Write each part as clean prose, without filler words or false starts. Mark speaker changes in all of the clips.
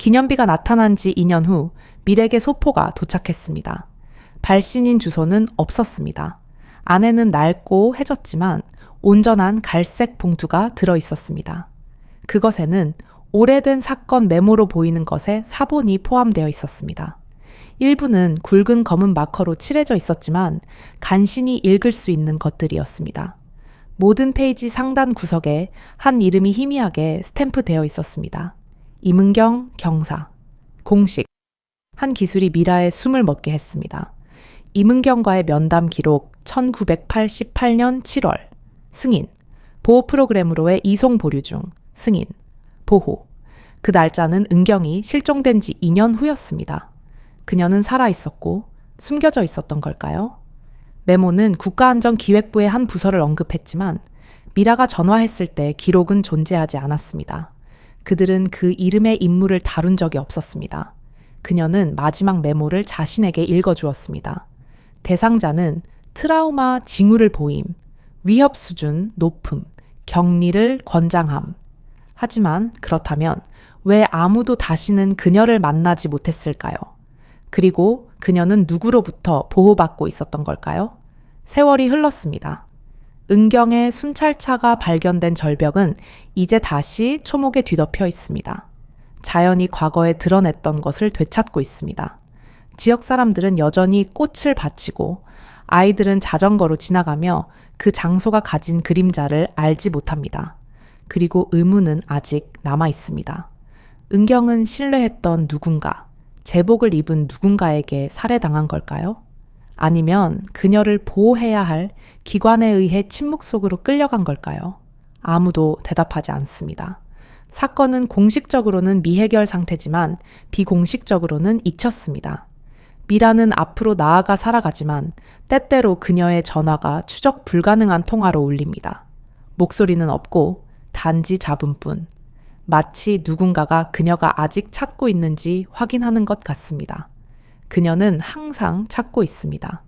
Speaker 1: 기념비가 나타난 지 2년 후 밀에게 소포가 도착했습니다. 발신인 주소는 없었습니다. 안에는 낡고 해졌지만 온전한 갈색 봉투가 들어 있었습니다. 그것에는 오래된 사건 메모로 보이는 것에 사본이 포함되어 있었습니다. 일부는 굵은 검은 마커로 칠해져 있었지만 간신히 읽을 수 있는 것들이었습니다. 모든 페이지 상단 구석에 한 이름이 희미하게 스탬프되어 있었습니다. 임은경 경사. 공식. 한 기술이 미라에 숨을 먹게 했습니다. 임은경과의 면담 기록 1988년 7월. 승인. 보호 프로그램으로의 이송 보류 중. 승인. 보호. 그 날짜는 은경이 실종된 지 2년 후였습니다. 그녀는 살아있었고 숨겨져 있었던 걸까요? 메모는 국가안전기획부의 한 부서를 언급했지만 미라가 전화했을 때 기록은 존재하지 않았습니다. 그들은 그 이름의 인물을 다룬 적이 없었습니다. 그녀는 마지막 메모를 자신에게 읽어주었습니다. 대상자는 트라우마 징후를 보임, 위협 수준 높음, 격리를 권장함. 하지만 그렇다면 왜 아무도 다시는 그녀를 만나지 못했을까요? 그리고 그녀는 누구로부터 보호받고 있었던 걸까요? 세월이 흘렀습니다. 은경의 순찰차가 발견된 절벽은 이제 다시 초목에 뒤덮여 있습니다. 자연이 과거에 드러냈던 것을 되찾고 있습니다. 지역 사람들은 여전히 꽃을 바치고 아이들은 자전거로 지나가며 그 장소가 가진 그림자를 알지 못합니다. 그리고 의문은 아직 남아 있습니다. 은경은 신뢰했던 누군가, 제복을 입은 누군가에게 살해당한 걸까요? 아니면 그녀를 보호해야 할 기관에 의해 침묵 속으로 끌려간 걸까요? 아무도 대답하지 않습니다. 사건은 공식적으로는 미해결 상태지만 비공식적으로는 잊혔습니다. 미라는 앞으로 나아가 살아가지만 때때로 그녀의 전화가 추적 불가능한 통화로 울립니다. 목소리는 없고 단지 잡음뿐. 마치 누군가가 그녀가 아직 찾고 있는지 확인하는 것 같습니다. 그녀는 항상 찾고 있습니다.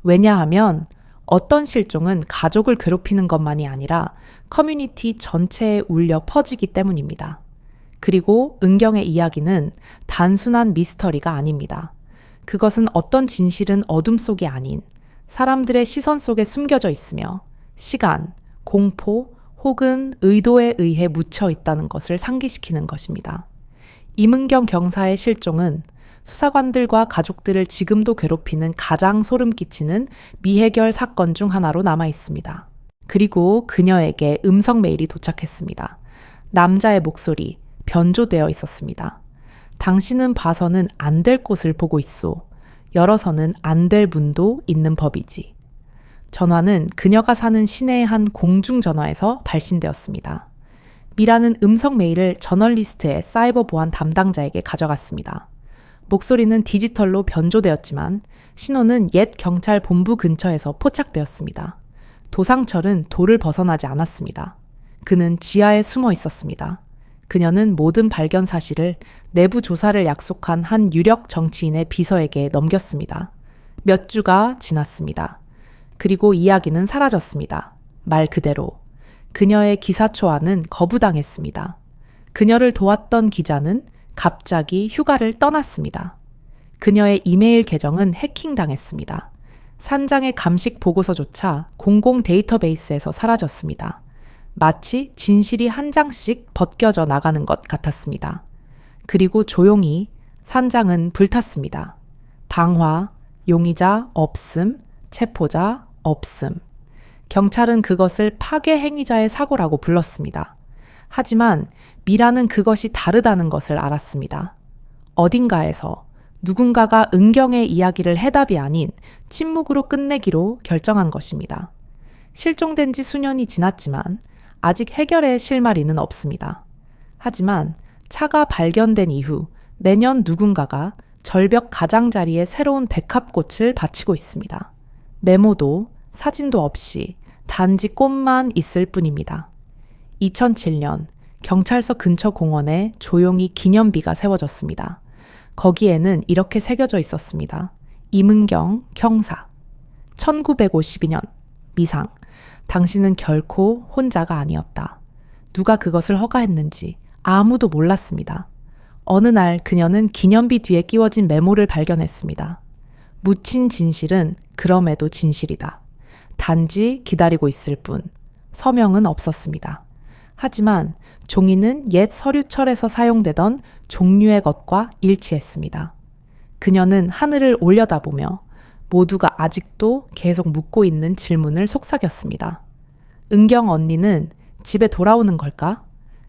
Speaker 1: 왜냐하면 어떤 실종은 가족을 괴롭히는 것만이 아니라 커뮤니티 전체에 울려 퍼지기 때문입니다. 그리고 은경의 이야기는 단순한 미스터리가 아닙니다. 그것은 어떤 진실은 어둠 속이 아닌 사람들의 시선 속에 숨겨져 있으며 시간, 공포, 혹은 의도에 의해 묻혀 있다는 것을 상기시키는 것입니다. 임은경 경사의 실종은 수사관들과 가족들을 지금도 괴롭히는 가장 소름 끼치는 미해결 사건 중 하나로 남아 있습니다. 그리고 그녀에게 음성 메일이 도착했습니다. 남자의 목소리, 변조되어 있었습니다. 당신은 봐서는 안 될 곳을 보고 있소. 열어서는 안 될 문도 있는 법이지. 전화는 그녀가 사는 시내의 한 공중전화에서 발신되었습니다. 미라는 음성 메일을 저널리스트의 사이버 보안 담당자에게 가져갔습니다. 목소리는 디지털로 변조되었지만 신호는 옛 경찰 본부 근처에서 포착되었습니다. 도상철은 돌을 벗어나지 않았습니다. 그는 지하에 숨어 있었습니다. 그녀는 모든 발견 사실을 내부 조사를 약속한 한 유력 정치인의 비서에게 넘겼습니다. 몇 주가 지났습니다. 그리고 이야기는 사라졌습니다. 말 그대로. 그녀의 기사초안은 거부당했습니다. 그녀를 도왔던 기자는 갑자기 휴가를 떠났습니다. 그녀의 이메일 계정은 해킹당했습니다. 산장의 감식 보고서조차 공공 데이터베이스에서 사라졌습니다. 마치 진실이 한 장씩 벗겨져 나가는 것 같았습니다. 그리고 조용히 산장은 불탔습니다. 방화, 용의자 없음, 체포자 없음. 경찰은 그것을 파괴 행위자의 사고라고 불렀습니다. 하지만 미라는 그것이 다르다는 것을 알았습니다. 어딘가에서 누군가가 은경의 이야기를 해답이 아닌 침묵으로 끝내기로 결정한 것입니다. 실종된 지 수년이 지났지만 아직 해결의 실마리는 없습니다. 하지만 차가 발견된 이후 매년 누군가가 절벽 가장자리에 새로운 백합꽃을 바치고 있습니다. 메모도 사진도 없이 단지 꽃만 있을 뿐입니다. 2007년 경찰서 근처 공원에 조용히 기념비가 세워졌습니다. 거기에는 이렇게 새겨져 있었습니다. 임은경 경사. 1952년 미상. 당신은 결코 혼자가 아니었다. 누가 그것을 허가했는지 아무도 몰랐습니다. 어느 날 그녀는 기념비 뒤에 끼워진 메모를 발견했습니다. 묻힌 진실은 그럼에도 진실이다. 단지 기다리고 있을 뿐. 서명은 없었습니다. 하지만 종이는 옛 서류철에서 사용되던 종류의 것과 일치했습니다. 그녀는 하늘을 올려다보며 모두가 아직도 계속 묻고 있는 질문을 속삭였습니다. 은경 언니는 집에 돌아오는 걸까?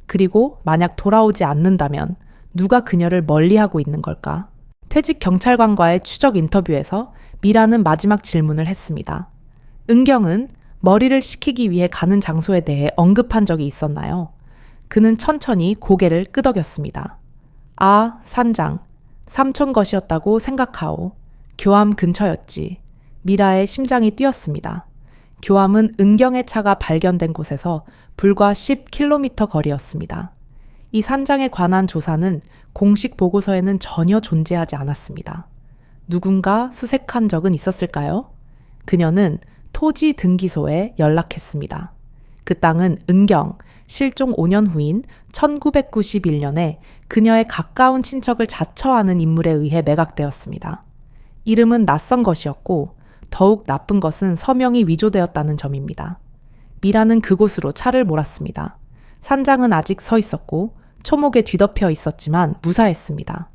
Speaker 1: 그리고 만약 돌아오지 않는다면 누가 그녀를 멀리하고 있는 걸까? 퇴직 경찰관과의 추적 인터뷰에서 미라는 마지막 질문을 했습니다. 은경은 머리를 식히기 위해 가는 장소에 대해 언급한 적이 있었나요? 그는 천천히 고개를 끄덕였습니다. 아, 산장. 삼촌 것이었다고 생각하오. 교암 근처였지. 미라의 심장이 뛰었습니다. 교암은 은경의 차가 발견된 곳에서 불과 10km 거리였습니다. 이 산장에 관한 조사는 공식 보고서에는 전혀 존재하지 않았습니다. 누군가 수색한 적은 있었을까요? 그녀는 토지 등기소에 연락했습니다. 그 땅은 은경, 실종 5년 후인 1991년에 그녀의 가까운 친척을 자처하는 인물에 의해 매각되었습니다. 이름은 낯선 것이었고 더욱 나쁜 것은 서명이 위조되었다는 점입니다. 미라는 그곳으로 차를 몰았습니다. 산장은 아직 서 있었고 초목에 뒤덮여 있었지만 무사했습니다.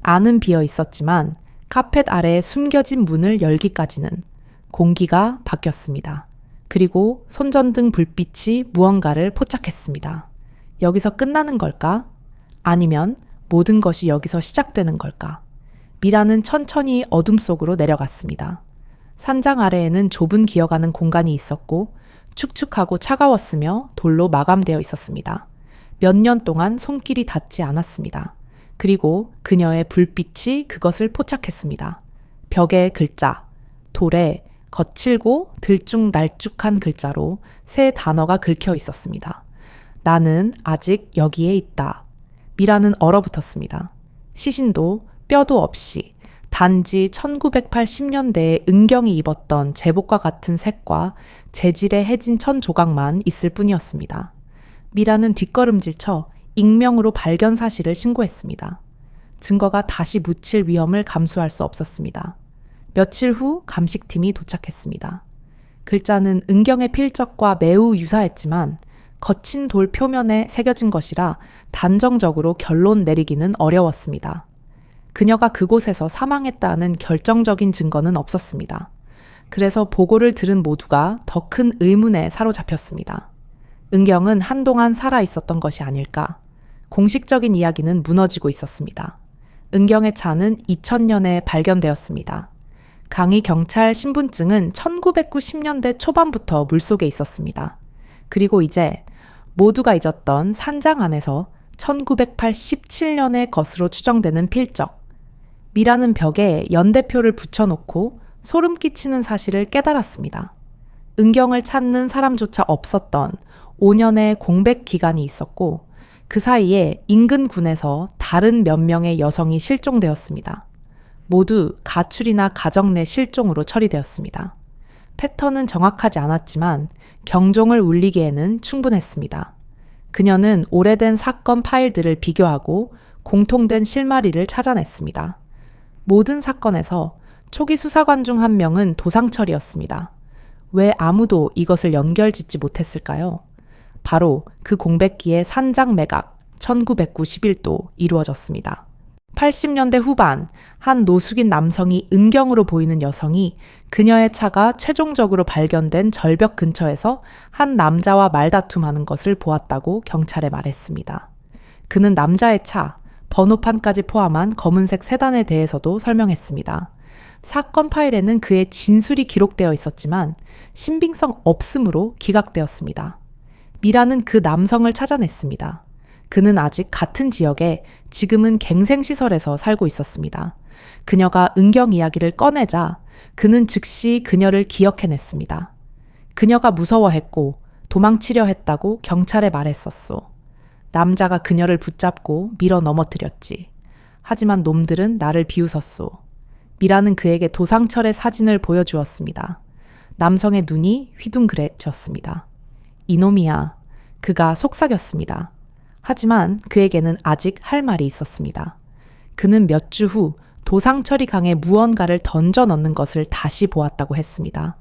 Speaker 1: 안은 비어 있었지만 카펫 아래에 숨겨진 문을 열기까지는 공기가 바뀌었습니다. 그리고 손전등 불빛이 무언가를 포착했습니다. 여기서 끝나는 걸까? 아니면 모든 것이 여기서 시작되는 걸까? 미라는 천천히 어둠 속으로 내려갔습니다. 산장 아래에는 좁은 기어가는 공간이 있었고 축축하고 차가웠으며 돌로 마감되어 있었습니다. 몇 년 동안 손길이 닿지 않았습니다. 그리고 그녀의 불빛이 그것을 포착했습니다. 벽에 글자, 돌에 거칠고 들쭉날쭉한 글자로 세 단어가 긁혀 있었습니다. 나는 아직 여기에 있다. 미라는 얼어붙었습니다. 시신도 뼈도 없이 단지 1980년대에 은경이 입었던 제복과 같은 색과 재질의 해진 천 조각만 있을 뿐이었습니다. 미라는 뒷걸음질쳐 익명으로 발견 사실을 신고했습니다. 증거가 다시 묻힐 위험을 감수할 수 없었습니다. 며칠 후 감식팀이 도착했습니다. 글자는 은경의 필적과 매우 유사했지만 거친 돌 표면에 새겨진 것이라 단정적으로 결론 내리기는 어려웠습니다. 그녀가 그곳에서 사망했다는 결정적인 증거는 없었습니다. 그래서 보고를 들은 모두가 더 큰 의문에 사로잡혔습니다. 은경은 한동안 살아 있었던 것이 아닐까? 공식적인 이야기는 무너지고 있었습니다. 은경의 차는 2000년에 발견되었습니다. 강희 경찰 신분증은 1990년대 초반부터 물속에 있었습니다. 그리고 이제 모두가 잊었던 산장 안에서 1987년의 것으로 추정되는 필적. 미라는 벽에 연대표를 붙여놓고 소름 끼치는 사실을 깨달았습니다. 은경을 찾는 사람조차 없었던 5년의 공백 기간이 있었고 그 사이에 인근 군에서 다른 몇 명의 여성이 실종되었습니다. 모두 가출이나 가정 내 실종으로 처리되었습니다. 패턴은 정확하지 않았지만 경종을 울리기에는 충분했습니다. 그녀는 오래된 사건 파일들을 비교하고 공통된 실마리를 찾아냈습니다. 모든 사건에서 초기 수사관 중 한 명은 도상철이었습니다. 왜 아무도 이것을 연결짓지 못했을까요? 바로 그 공백기의 산장 매각 1991도 이루어졌습니다. 80년대 후반 한 노숙인 남성이 은경으로 보이는 여성이 그녀의 차가 최종적으로 발견된 절벽 근처에서 한 남자와 말다툼하는 것을 보았다고 경찰에 말했습니다. 그는 남자의 차, 번호판까지 포함한 검은색 세단에 대해서도 설명했습니다. 사건 파일에는 그의 진술이 기록되어 있었지만 신빙성 없음으로 기각되었습니다. 미라는 그 남성을 찾아냈습니다. 그는 아직 같은 지역에 지금은 갱생시설에서 살고 있었습니다. 그녀가 은경 이야기를 꺼내자 그는 즉시 그녀를 기억해냈습니다. 그녀가 무서워했고 도망치려 했다고 경찰에 말했었소. 남자가 그녀를 붙잡고 밀어 넘어뜨렸지. 하지만 놈들은 나를 비웃었소. 미라는 그에게 도상철의 사진을 보여주었습니다. 남성의 눈이 휘둥그레졌습니다. 이놈이야. 그가 속삭였습니다. 하지만 그에게는 아직 할 말이 있었습니다. 그는 몇 주 후 도상철이 강에 무언가를 던져 넣는 것을 다시 보았다고 했습니다.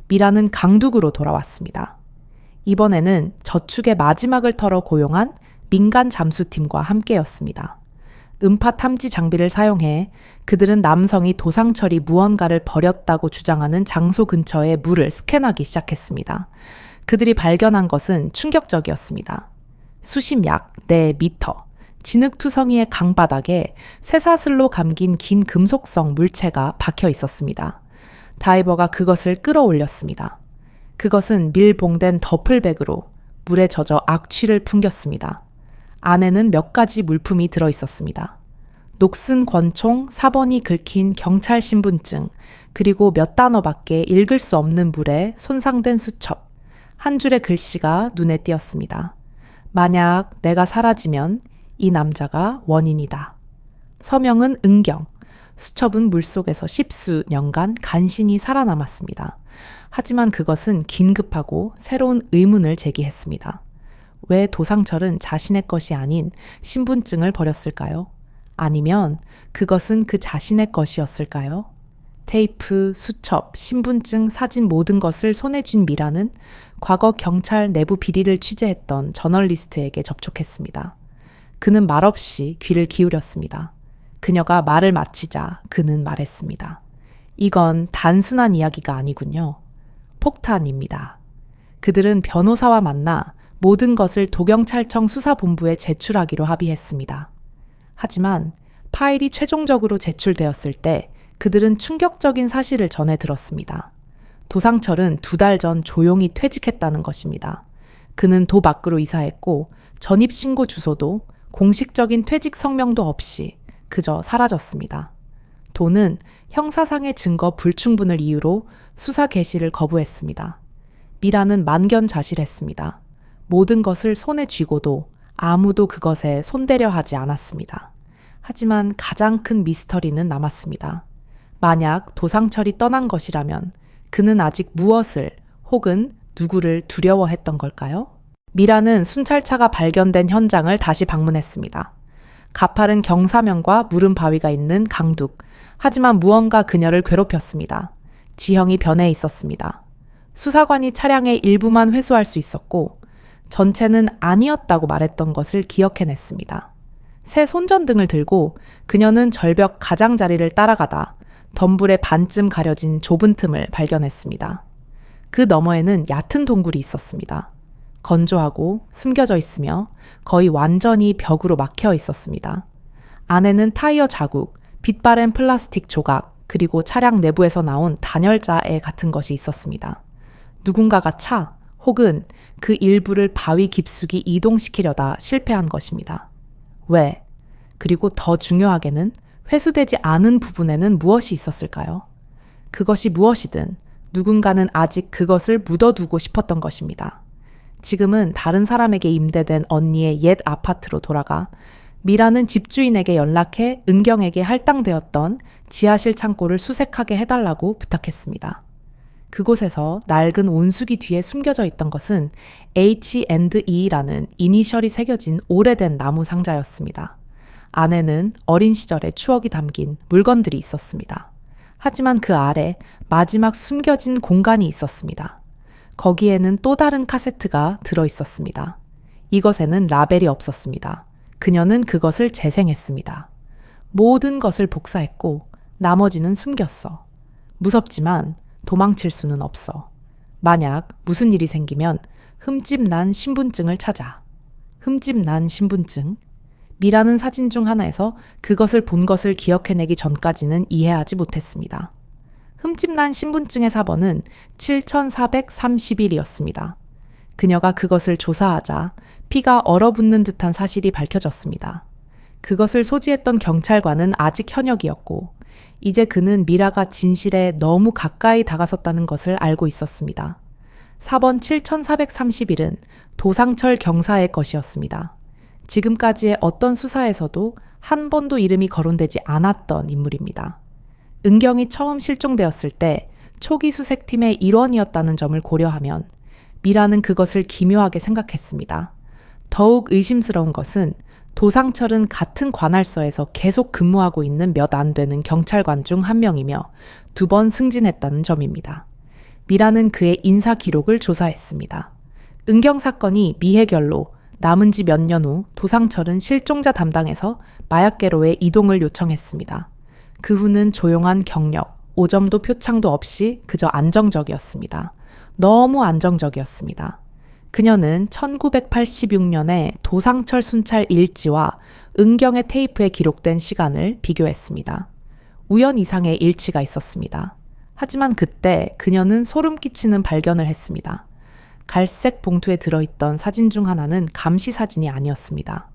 Speaker 1: 미라는 강둑으로 돌아왔습니다. 이번에는 저축의 마지막을 털어 고용한 민간 잠수팀과 함께였습니다. 음파 탐지 장비를 사용해 그들은 남성이 도상철이 무언가를 버렸다고 주장하는 장소 근처의 물을 스캔하기 시작했습니다. 그들이 발견한 것은 충격적이었습니다. 수심 약 4미터, 진흙투성이의 강바닥에 쇠사슬로 감긴 긴 금속성 물체가 박혀 있었습니다. 다이버가 그것을 끌어올렸습니다. 그것은 밀봉된 더플백으로 물에 젖어 악취를 풍겼습니다. 안에는 몇 가지 물품이 들어 있었습니다. 녹슨 권총 4번이 긁힌 경찰 신분증, 그리고 몇 단어밖에 읽을 수 없는 물에 손상된 수첩, 한 줄의 글씨가 눈에 띄었습니다. 만약 내가 사라지면 이 남자가 원인이다. 서명은 은경. 수첩은 물속에서 십수년간 간신히 살아남았습니다. 하지만 그것은 긴급하고 새로운 의문을 제기했습니다. 왜 도상철은 자신의 것이 아닌 신분증을 버렸을까요? 아니면 그것은 그 자신의 것이었을까요? 테이프, 수첩, 신분증, 사진 모든 것을 손에 쥔 미라는 과거 경찰 내부 비리를 취재했던 저널리스트에게 접촉했습니다. 그는 말없이 귀를 기울였습니다. 그녀가 말을 마치자 그는 말했습니다. 이건 단순한 이야기가 아니군요. 폭탄입니다. 그들은 변호사와 만나 모든 것을 도경찰청 수사본부에 제출하기로 합의했습니다. 하지만 파일이 최종적으로 제출되었을 때 그들은 충격적인 사실을 전해 들었습니다. 도상철은 2달 전 조용히 퇴직했다는 것입니다. 그는 도 밖으로 이사했고 전입신고 주소도 공식적인 퇴직 성명도 없이 그저 사라졌습니다. 도는 형사상의 증거 불충분을 이유로 수사 개시를 거부했습니다. 미라는 만견자실했습니다. 모든 것을 손에 쥐고도 아무도 그것에 손대려 하지 않았습니다. 하지만 가장 큰 미스터리는 남았습니다. 만약 도상철이 떠난 것이라면 그는 아직 무엇을 혹은 누구를 두려워했던 걸까요? 미라는 순찰차가 발견된 현장을 다시 방문했습니다. 가파른 경사면과 물은 바위가 있는 강둑. 하지만 무언가 그녀를 괴롭혔습니다. 지형이 변해 있었습니다. 수사관이 차량의 일부만 회수할 수 있었고 전체는 아니었다고 말했던 것을 기억해냈습니다. 새 손전등을 들고 그녀는 절벽 가장자리를 따라가다 덤불의 반쯤 가려진 좁은 틈을 발견했습니다. 그 너머에는 얕은 동굴이 있었습니다. 건조하고 숨겨져 있으며 거의 완전히 벽으로 막혀 있었습니다. 안에는 타이어 자국, 빛바랜 플라스틱 조각, 그리고 차량 내부에서 나온 단열자애 같은 것이 있었습니다. 누군가가 차 혹은 그 일부를 바위 깊숙이 이동시키려다 실패한 것입니다. 왜? 그리고 더 중요하게는 회수되지 않은 부분에는 무엇이 있었을까요? 그것이 무엇이든 누군가는 아직 그것을 묻어두고 싶었던 것입니다. 지금은 다른 사람에게 임대된 언니의 옛 아파트로 돌아가 미라는 집주인에게 연락해 은경에게 할당되었던 지하실 창고를 수색하게 해달라고 부탁했습니다. 그곳에서 낡은 온수기 뒤에 숨겨져 있던 것은 H&E라는 이니셜이 새겨진 오래된 나무 상자였습니다. 안에는 어린 시절의 추억이 담긴 물건들이 있었습니다. 하지만 그 아래 마지막 숨겨진 공간이 있었습니다. 거기에는 또 다른 카세트가 들어 있었습니다. 이것에는 라벨이 없었습니다. 그녀는 그것을 재생했습니다. 모든 것을 복사했고 나머지는 숨겼어. 무섭지만 도망칠 수는 없어. 만약 무슨 일이 생기면 흠집 난 신분증을 찾아. 흠집 난 신분증. 미라는 사진 중 하나에서 그것을 본 것을 기억해내기 전까지는 이해하지 못했습니다. 흠집 난 신분증의 사번은 7431이었습니다. 그녀가 그것을 조사하자 피가 얼어붙는 듯한 사실이 밝혀졌습니다. 그것을 소지했던 경찰관은 아직 현역이었고 이제 그는 미라가 진실에 너무 가까이 다가섰다는 것을 알고 있었습니다. 4번 7431은 도상철 경사의 것이었습니다. 지금까지의 어떤 수사에서도 한 번도 이름이 거론되지 않았던 인물입니다. 은경이 처음 실종되었을 때 초기 수색팀의 일원이었다는 점을 고려하면 미라는 그것을 기묘하게 생각했습니다. 더욱 의심스러운 것은 도상철은 같은 관할서에서 계속 근무하고 있는 몇 안 되는 경찰관 중 한 명이며 2번 승진했다는 점입니다. 미라는 그의 인사 기록을 조사했습니다. 은경 사건이 미해결로 남은 지 몇 년 후 도상철은 실종자 담당에서 마약계로의 이동을 요청했습니다. 그 후는 조용한 경력, 5점도 표창도 없이 그저 안정적이었습니다. 너무 안정적이었습니다. 그녀는 1986년에 도상철 순찰 일지와 은경의 테이프에 기록된 시간을 비교했습니다. 우연 이상의 일치가 있었습니다. 하지만 그때 그녀는 소름 끼치는 발견을 했습니다. 갈색 봉투에 들어있던 사진 중 하나는 감시 사진이 아니었습니다.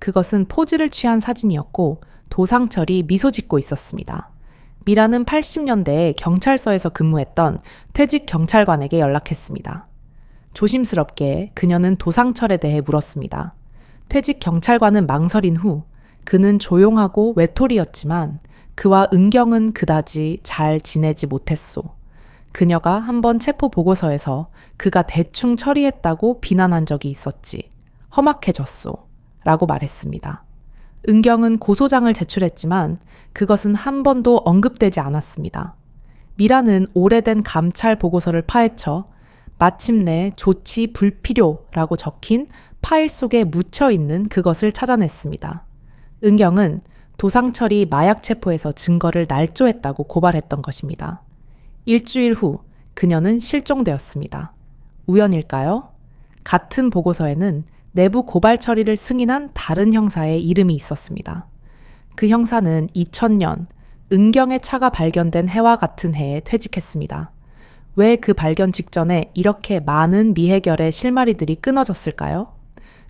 Speaker 1: 그것은 포즈를 취한 사진이었고 도상철이 미소 짓고 있었습니다. 미라는 80년대에 경찰서에서 근무했던 퇴직 경찰관에게 연락했습니다. 조심스럽게 그녀는 도상철에 대해 물었습니다. 퇴직 경찰관은 망설인 후 그는 조용하고 외톨이였지만 그와 은경은 그다지 잘 지내지 못했소. 그녀가 한번 체포 보고서에서 그가 대충 처리했다고 비난한 적이 있었지. 험악해졌소. 라고 말했습니다. 은경은 고소장을 제출했지만 그것은 한 번도 언급되지 않았습니다. 미라는 오래된 감찰 보고서를 파헤쳐 마침내 조치 불필요라고 적힌 파일 속에 묻혀있는 그것을 찾아냈습니다. 은경은 도상철이 마약 체포에서 증거를 날조했다고 고발했던 것입니다. 일주일 후 그녀는 실종되었습니다. 우연일까요? 같은 보고서에는 내부 고발 처리를 승인한 다른 형사의 이름이 있었습니다. 그 형사는 2000년 은경의 차가 발견된 해와 같은 해에 퇴직했습니다. 왜 그 발견 직전에 이렇게 많은 미해결의 실마리들이 끊어졌을까요?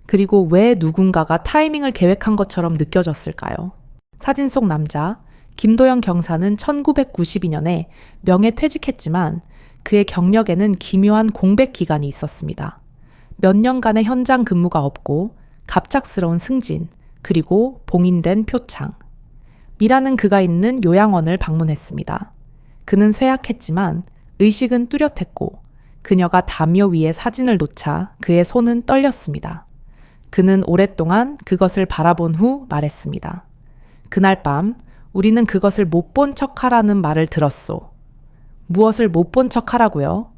Speaker 1: 그리고 왜 누군가가 타이밍을 계획한 것처럼 느껴졌을까요? 사진 속 남자 김도영 경사는 1992년에 명예퇴직했지만 그의 경력에는 기묘한 공백 기간이 있었습니다. 몇 년간의 현장 근무가 없고 갑작스러운 승진, 그리고 봉인된 표창. 미라는 그가 있는 요양원을 방문했습니다. 그는 쇠약했지만 의식은 뚜렷했고 그녀가 담요 위에 사진을 놓자 그의 손은 떨렸습니다. 그는 오랫동안 그것을 바라본 후 말했습니다. 그날 밤 우리는 그것을 못 본 척하라는 말을 들었소. 무엇을 못 본 척하라고요?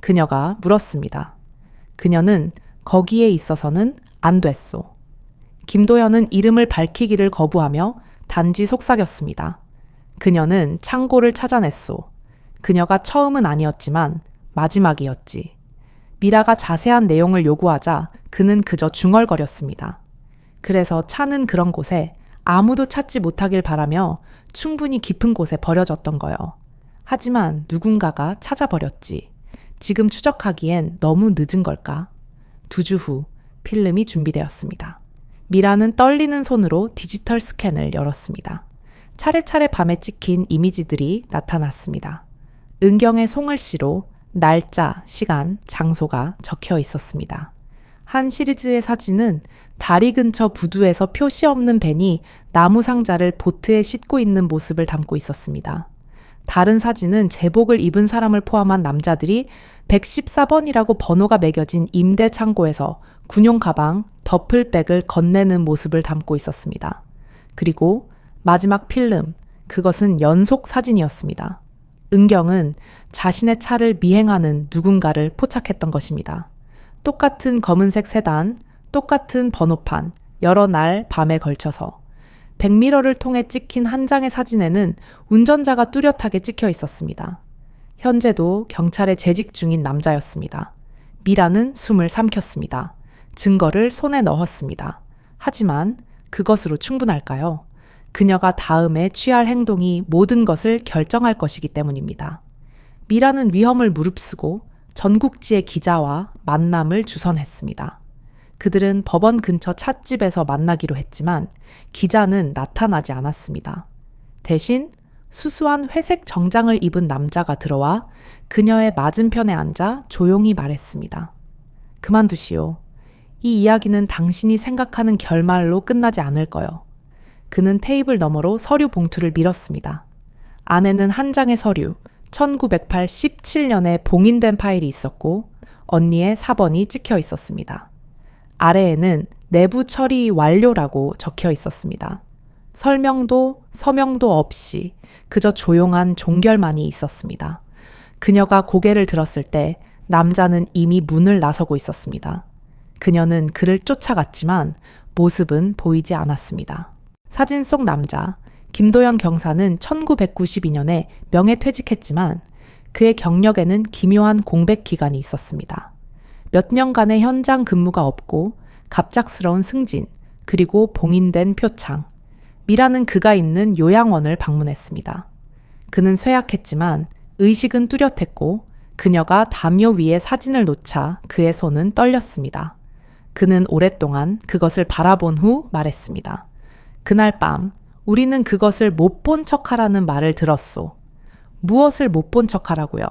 Speaker 1: 그녀가 물었습니다. 그녀는 거기에 있어서는 안 됐소. 김도연은 이름을 밝히기를 거부하며 단지 속삭였습니다. 그녀는 창고를 찾아냈소. 그녀가 처음은 아니었지만 마지막이었지. 미라가 자세한 내용을 요구하자 그는 그저 중얼거렸습니다. 그래서 차는 그런 곳에 아무도 찾지 못하길 바라며 충분히 깊은 곳에 버려졌던 거요. 하지만 누군가가 찾아버렸지. 지금 추적하기엔 너무 늦은 걸까? 2주 후 필름이 준비되었습니다. 미라는 떨리는 손으로 디지털 스캔을 열었습니다. 차례차례 밤에 찍힌 이미지들이 나타났습니다. 은경의 송을씨로 날짜, 시간, 장소가 적혀 있었습니다. 한 시리즈의 사진은 다리 근처 부두에서 표시 없는 벤이 나무 상자를 보트에 싣고 있는 모습을 담고 있었습니다. 다른 사진은 제복을 입은 사람을 포함한 남자들이 114번이라고 번호가 매겨진 임대 창고에서 군용 가방, 더플백을 건네는 모습을 담고 있었습니다. 그리고 마지막 필름, 그것은 연속 사진이었습니다. 은경은 자신의 차를 미행하는 누군가를 포착했던 것입니다. 똑같은 검은색 세단, 똑같은 번호판, 여러 날 밤에 걸쳐서. 백미러를 통해 찍힌 한 장의 사진에는 운전자가 뚜렷하게 찍혀 있었습니다. 현재도 경찰에 재직 중인 남자였습니다. 미라는 숨을 삼켰습니다. 증거를 손에 넣었습니다. 하지만 그것으로 충분할까요? 그녀가 다음에 취할 행동이 모든 것을 결정할 것이기 때문입니다. 미라는 위험을 무릅쓰고 전국지의 기자와 만남을 주선했습니다. 그들은 법원 근처 찻집에서 만나기로 했지만 기자는 나타나지 않았습니다. 대신 수수한 회색 정장을 입은 남자가 들어와 그녀의 맞은편에 앉아 조용히 말했습니다. 그만두시오. 이 이야기는 당신이 생각하는 결말로 끝나지 않을 거요. 그는 테이블 너머로 서류 봉투를 밀었습니다. 안에는 한 장의 서류, 1987년에 봉인된 파일이 있었고 언니의 사번이 찍혀 있었습니다. 아래에는 내부 처리 완료라고 적혀 있었습니다. 설명도 서명도 없이 그저 조용한 종결만이 있었습니다. 그녀가 고개를 들었을 때 남자는 이미 문을 나서고 있었습니다. 그녀는 그를 쫓아갔지만 모습은 보이지 않았습니다. 사진 속 남자, 김도연 경사는 1992년에 명예퇴직했지만 그의 경력에는 기묘한 공백 기간이 있었습니다. 몇 년간의 현장 근무가 없고 갑작스러운 승진, 그리고 봉인된 표창. 미라는 그가 있는 요양원을 방문했습니다. 그는 쇠약했지만 의식은 뚜렷했고 그녀가 담요 위에 사진을 놓자 그의 손은 떨렸습니다. 그는 오랫동안 그것을 바라본 후 말했습니다. 그날 밤 우리는 그것을 못 본 척하라는 말을 들었소. 무엇을 못 본 척하라고요?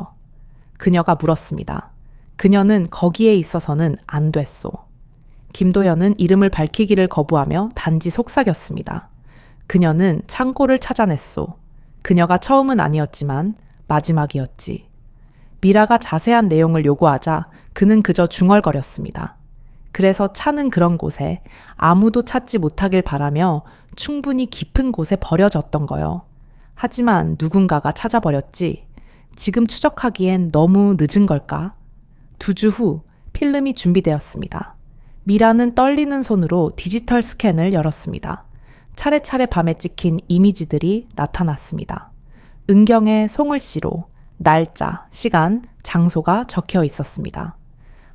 Speaker 1: 그녀가 물었습니다. 그녀는 거기에 있어서는 안 됐소. 김도연은 이름을 밝히기를 거부하며 단지 속삭였습니다. 그녀는 창고를 찾아냈소. 그녀가 처음은 아니었지만 마지막이었지. 미라가 자세한 내용을 요구하자 그는 그저 중얼거렸습니다. 그래서 차는 그런 곳에 아무도 찾지 못하길 바라며 충분히 깊은 곳에 버려졌던 거요. 하지만 누군가가 찾아버렸지. 지금 추적하기엔 너무 늦은 걸까? 2주 후 필름이 준비되었습니다. 미라는 떨리는 손으로 디지털 스캔을 열었습니다. 차례차례 밤에 찍힌 이미지들이 나타났습니다. 은경의 송을씨로 날짜, 시간, 장소가 적혀 있었습니다.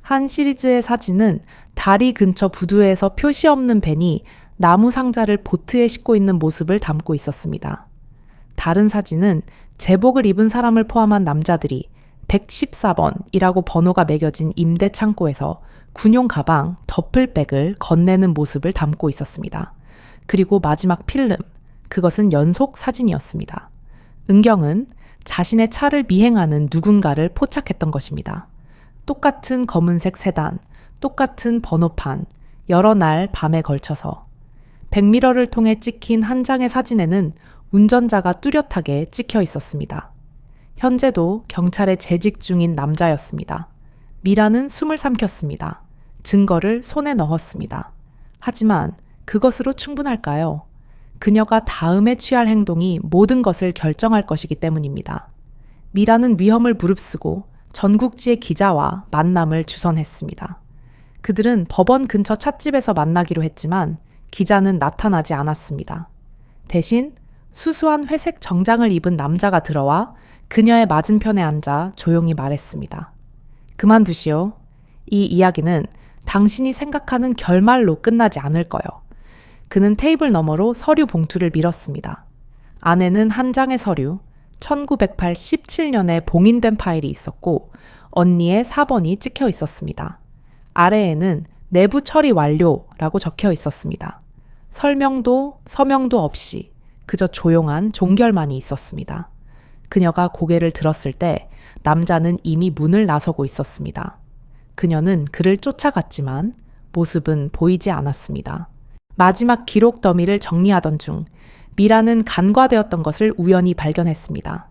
Speaker 1: 한 시리즈의 사진은 다리 근처 부두에서 표시 없는 벤이 나무 상자를 보트에 싣고 있는 모습을 담고 있었습니다. 다른 사진은 제복을 입은 사람을 포함한 남자들이 114번이라고 번호가 매겨진 임대 창고에서 군용 가방, 더플백을 건네는 모습을 담고 있었습니다. 그리고 마지막 필름, 그것은 연속 사진이었습니다. 은경은 자신의 차를 미행하는 누군가를 포착했던 것입니다. 똑같은 검은색 세단, 똑같은 번호판, 여러 날 밤에 걸쳐서. 백미러를 통해 찍힌 한 장의 사진에는 운전자가 뚜렷하게 찍혀 있었습니다. 현재도 경찰에 재직 중인 남자였습니다. 미라는 숨을 삼켰습니다. 증거를 손에 넣었습니다. 하지만 그것으로 충분할까요? 그녀가 다음에 취할 행동이 모든 것을 결정할 것이기 때문입니다. 미라는 위험을 무릅쓰고 전국지의 기자와 만남을 주선했습니다. 그들은 법원 근처 찻집에서 만나기로 했지만 기자는 나타나지 않았습니다. 대신 수수한 회색 정장을 입은 남자가 들어와 그녀의 맞은편에 앉아 조용히 말했습니다. 그만두시오. 이 이야기는 당신이 생각하는 결말로 끝나지 않을 거요. 그는 테이블 너머로 서류 봉투를 밀었습니다. 안에는 한 장의 서류, 1987년에 봉인된 파일이 있었고 언니의 4번이 찍혀 있었습니다. 아래에는 내부 처리 완료라고 적혀 있었습니다. 설명도 서명도 없이 그저 조용한 종결만이 있었습니다. 그녀가 고개를 들었을 때 남자는 이미 문을 나서고 있었습니다. 그녀는 그를 쫓아갔지만 모습은 보이지 않았습니다. 마지막 기록 더미를 정리하던 중 미라는 간과되었던 것을 우연히 발견했습니다.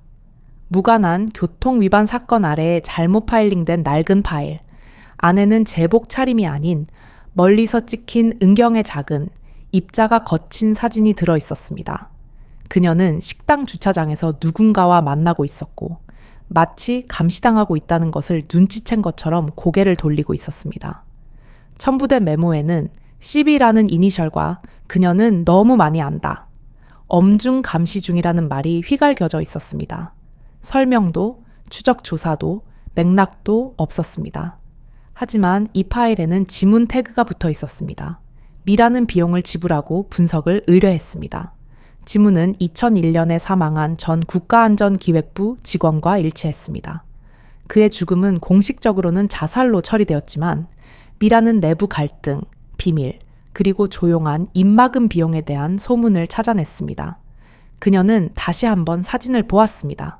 Speaker 1: 무관한 교통 위반 사건 아래에 잘못 파일링된 낡은 파일. 안에는 제복 차림이 아닌 멀리서 찍힌 은경의 작은 입자가 거친 사진이 들어 있었습니다. 그녀는 식당 주차장에서 누군가와 만나고 있었고 마치 감시당하고 있다는 것을 눈치챈 것처럼 고개를 돌리고 있었습니다. 첨부된 메모에는 CB라는 이니셜과 그녀는 너무 많이 안다. 엄중 감시 중이라는 말이 휘갈겨져 있었습니다. 설명도 추적 조사도 맥락도 없었습니다. 하지만 이 파일에는 지문 태그가 붙어 있었습니다. 미라는 비용을 지불하고 분석을 의뢰했습니다. 지문은 2001년에 사망한 전 국가안전기획부 직원과 일치했습니다. 그의 죽음은 공식적으로는 자살로 처리되었지만 미라는 내부 갈등, 비밀, 그리고 조용한 입막음 비용에 대한 소문을 찾아냈습니다. 그녀는 다시 한번 사진을 보았습니다.